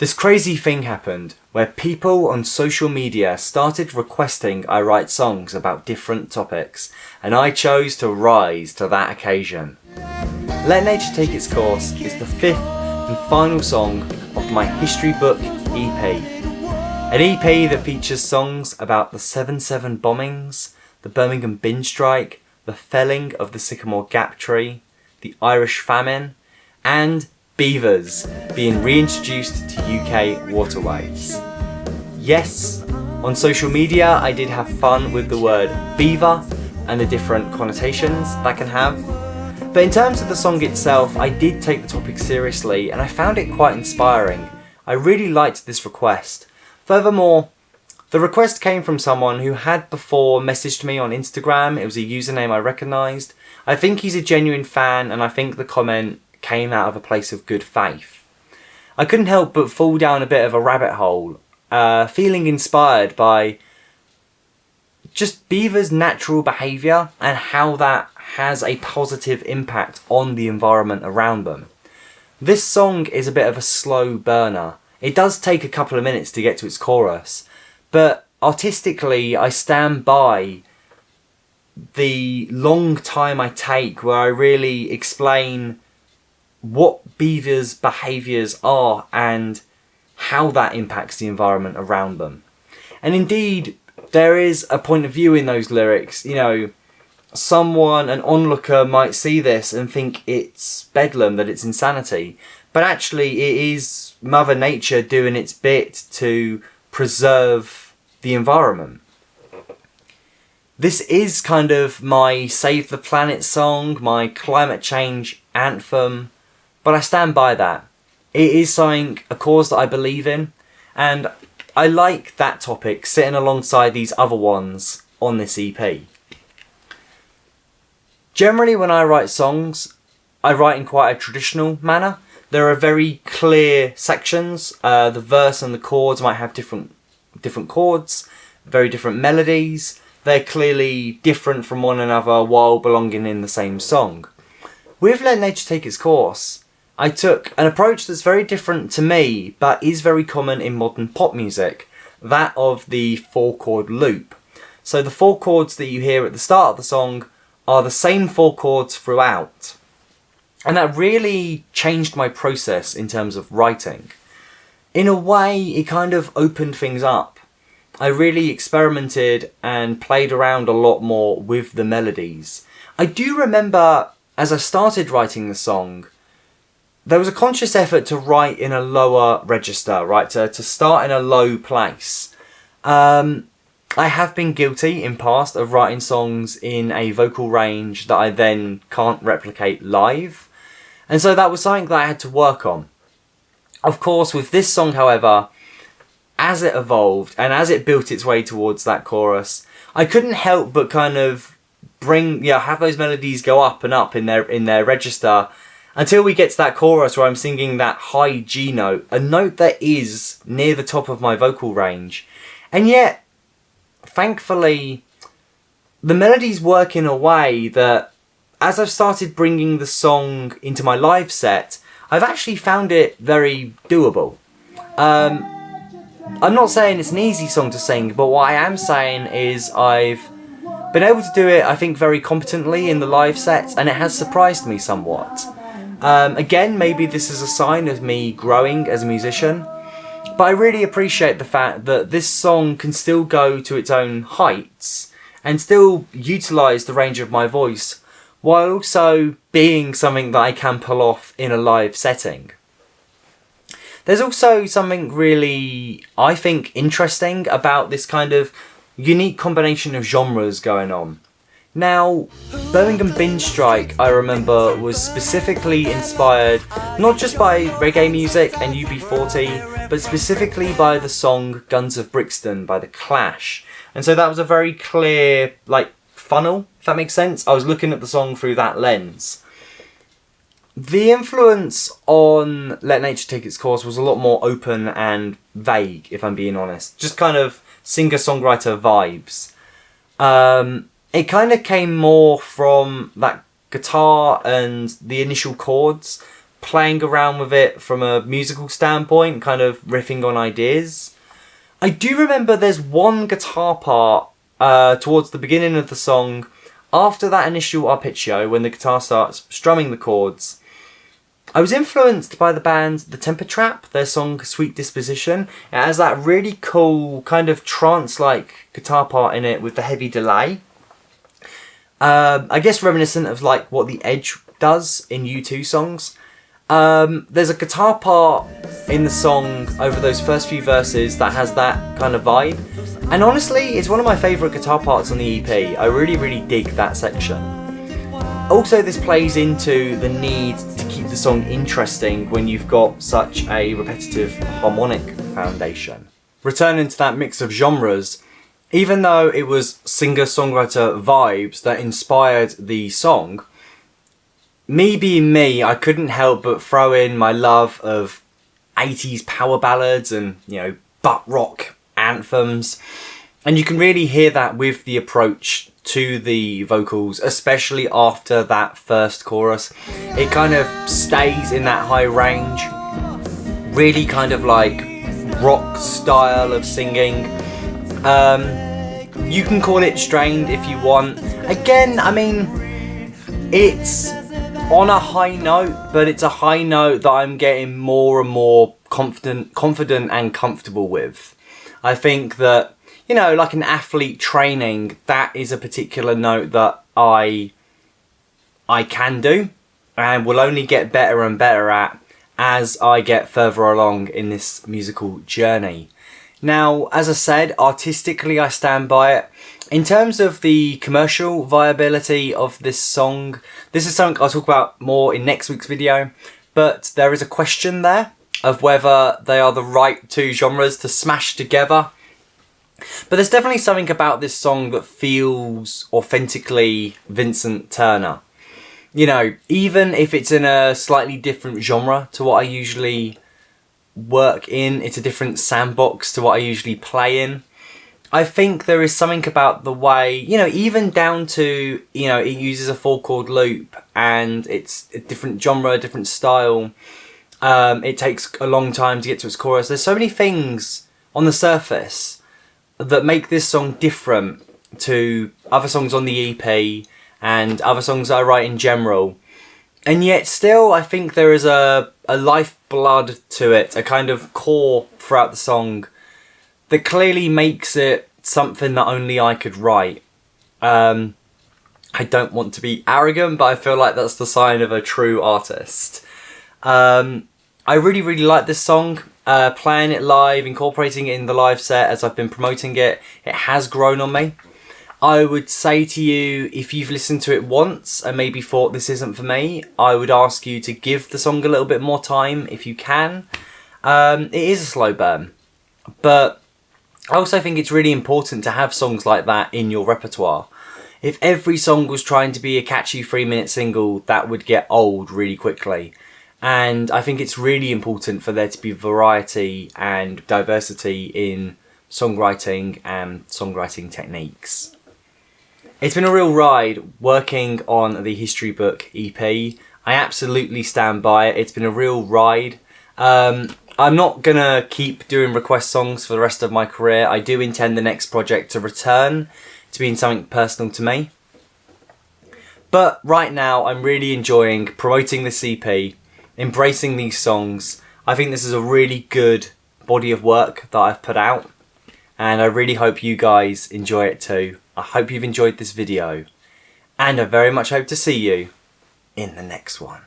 This crazy thing happened where people on social media started requesting I write songs about different topics, and I chose to rise to that occasion. Let Nature Take Its Course is the fifth and final song of my History Book EP. An EP that features songs about the 7/7 bombings, the Birmingham bin strike, the felling of the Sycamore Gap tree, the Irish Famine, and Beavers being reintroduced to UK Waterways. Yes, on social media I did have fun with the word beaver and the different connotations that can have. But in terms of the song itself, I did take the topic seriously and I found it quite inspiring. I really liked this request. Furthermore, the request came from someone who had before messaged me on Instagram. It was a username I recognised. I think he's a genuine fan, and I think the comment came out of a place of good faith. I couldn't help but fall down a bit of a rabbit hole, feeling inspired by just beavers' natural behaviour and how that has a positive impact on the environment around them. This song is a bit of a slow burner. It does take a couple of minutes to get to its chorus, but artistically I stand by the long time I take where I really explain what beavers' behaviours are and how that impacts the environment around them. And indeed, there is a point of view in those lyrics. You know, an onlooker might see this and think it's bedlam, that it's insanity. But actually it is Mother Nature doing its bit to preserve the environment. This is kind of my Save the Planet song, my climate change anthem, but I stand by that. It is a cause that I believe in, and I like that topic sitting alongside these other ones on this EP. Generally when I write songs, I write in quite a traditional manner. There are very clear sections. The verse and the chords might have different chords, very different melodies. They're clearly different from one another while belonging in the same song. With Let Nature Take Its Course, I took an approach that's very different to me, but is very common in modern pop music, that of the 4-chord loop. So the 4 chords that you hear at the start of the song are the same 4 chords throughout. And that really changed my process in terms of writing. In a way, it kind of opened things up. I really experimented and played around a lot more with the melodies. I do remember, as I started writing the song, there was a conscious effort to write in a lower register, right? To start in a low place. I have been guilty in past of writing songs in a vocal range that I then can't replicate live. And so that was something that I had to work on. Of course, with this song, however, as it evolved and as it built its way towards that chorus, I couldn't help but kind of have those melodies go up and up in their register until we get to that chorus where I'm singing that high G note, a note that is near the top of my vocal range. And yet, thankfully, the melodies work in a way that as I've started bringing the song into my live set, I've actually found it very doable. I'm not saying it's an easy song to sing, but what I am saying is I've been able to do it, I think, very competently in the live sets, and it has surprised me somewhat. Again, maybe this is a sign of me growing as a musician, but I really appreciate the fact that this song can still go to its own heights and still utilise the range of my voice, while also being something that I can pull off in a live setting. There's also something really, I think, interesting about this kind of unique combination of genres going on. Now, Birmingham bin strike, I remember, was specifically inspired not just by reggae music and UB40, but specifically by the song Guns of Brixton by The Clash. And so that was a very clear, funnel, if that makes sense. I was looking at the song through that lens. The influence on Let Nature Take Its Course was a lot more open and vague, if I'm being honest. Just kind of singer-songwriter vibes. It kind of came more from that guitar and the initial chords, playing around with it from a musical standpoint, kind of riffing on ideas. I do remember there's one guitar part towards the beginning of the song, after that initial arpeggio, when the guitar starts strumming the chords. I was influenced by the band The Temper Trap, their song Sweet Disposition. It has that really cool kind of trance-like guitar part in it with the heavy delay. I guess reminiscent of like what The Edge does in U2 songs. There's a guitar part in the song over those first few verses that has that kind of vibe. And honestly, it's one of my favourite guitar parts on the EP. I really, really dig that section. Also, this plays into the need to keep the song interesting when you've got such a repetitive harmonic foundation. Returning to that mix of genres, even though it was singer-songwriter vibes that inspired the song, me being me, I couldn't help but throw in my love of 80s power ballads and, butt rock anthems. And you can really hear that with the approach to the vocals, especially after that first chorus. It kind of stays in that high range, really kind of like rock style of singing. You can call it strained if you want. Again, I mean, it's on a high note, but it's a high note that I'm getting more and more confident and comfortable with. I think that, like an athlete training, that is a particular note that I can do and will only get better and better at as I get further along in this musical journey. Now, as I said, artistically I stand by it. In terms of the commercial viability of this song, this is something I'll talk about more in next week's video, but there is a question there of whether they are the right two genres to smash together. But there's definitely something about this song that feels authentically Vincent Turner. Even if it's in a slightly different genre to what I usually work in, it's a different sandbox to what I usually play in. I think there is something about the way, even down to, it uses a 4-chord loop and it's a different genre, different style. It takes a long time to get to its chorus. There's so many things on the surface that make this song different to other songs on the EP and other songs that I write in general. And yet still, I think there is a lifeblood to it, a kind of core throughout the song that clearly makes it something that only I could write. I don't want to be arrogant, but I feel like that's the sign of a true artist. I really, really like this song. Playing it live, incorporating it in the live set as I've been promoting it, it has grown on me. I would say to you, if you've listened to it once and maybe thought this isn't for me, I would ask you to give the song a little bit more time if you can. It is a slow burn, but I also think it's really important to have songs like that in your repertoire. If every song was trying to be a catchy 3-minute single, that would get old really quickly. And I think it's really important for there to be variety and diversity in songwriting and songwriting techniques. It's been a real ride working on the History Book EP. I absolutely stand by it. It's been a real ride. I'm not going to keep doing request songs for the rest of my career. I do intend the next project to return to being something personal to me. But right now, I'm really enjoying promoting this EP, embracing these songs. I think this is a really good body of work that I've put out, and I really hope you guys enjoy it too. I hope you've enjoyed this video, and I very much hope to see you in the next one.